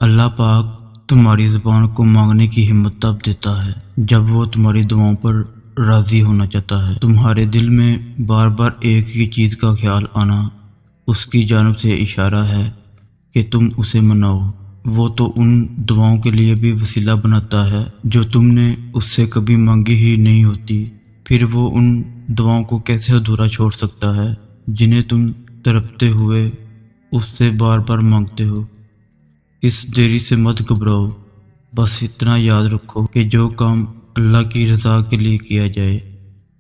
اللہ پاک تمہاری زبان کو مانگنے کی ہمت تب دیتا ہے جب وہ تمہاری دعاؤں پر راضی ہونا چاہتا ہے۔ تمہارے دل میں بار بار ایک ہی چیز کا خیال آنا اس کی جانب سے اشارہ ہے کہ تم اسے مناؤ۔ وہ تو ان دعاؤں کے لیے بھی وسیلہ بناتا ہے جو تم نے اس سے کبھی مانگی ہی نہیں ہوتی، پھر وہ ان دعاؤں کو کیسے ادھورا چھوڑ سکتا ہے جنہیں تم تڑپتے ہوئے اس سے بار بار مانگتے ہو۔ اس دیری سے مت گھبراؤ، بس اتنا یاد رکھو کہ جو کام اللہ کی رضا کے لیے کیا جائے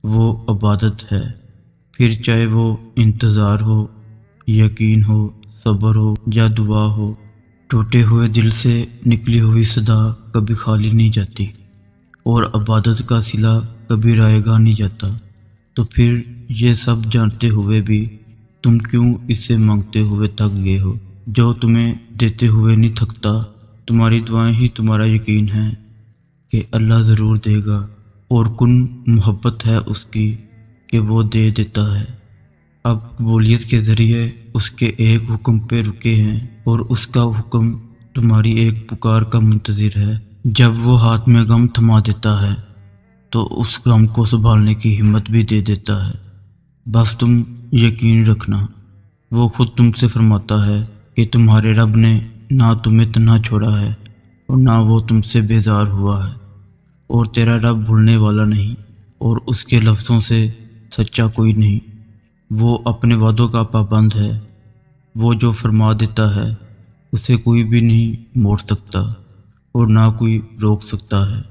وہ عبادت ہے، پھر چاہے وہ انتظار ہو، یقین ہو، صبر ہو یا دعا ہو۔ ٹوٹے ہوئے دل سے نکلی ہوئی صدا کبھی خالی نہیں جاتی، اور عبادت کا صلہ کبھی رائے گاہ نہیں جاتا۔ تو پھر یہ سب جانتے ہوئے بھی تم کیوں اس سے مانگتے ہوئے تھک گئے ہو؟ جو تمہیں دیتے ہوئے نہیں تھکتا، تمہاری دعائیں ہی تمہارا یقین ہے کہ اللہ ضرور دے گا، اور کن محبت ہے اس کی کہ وہ دے دیتا ہے۔ اب قبولیت کے ذریعے اس کے ایک حکم پہ رکے ہیں، اور اس کا حکم تمہاری ایک پکار کا منتظر ہے۔ جب وہ ہاتھ میں غم تھما دیتا ہے تو اس غم کو سنبھالنے کی ہمت بھی دے دیتا ہے۔ بس تم یقین رکھنا، وہ خود تم سے فرماتا ہے کہ تمہارے رب نے نہ تمہیں تنہا چھوڑا ہے اور نہ وہ تم سے بیزار ہوا ہے، اور تیرا رب بھولنے والا نہیں اور اس کے لفظوں سے سچا کوئی نہیں۔ وہ اپنے وعدوں کا پابند ہے، وہ جو فرما دیتا ہے اسے کوئی بھی نہیں موڑ سکتا اور نہ کوئی روک سکتا ہے۔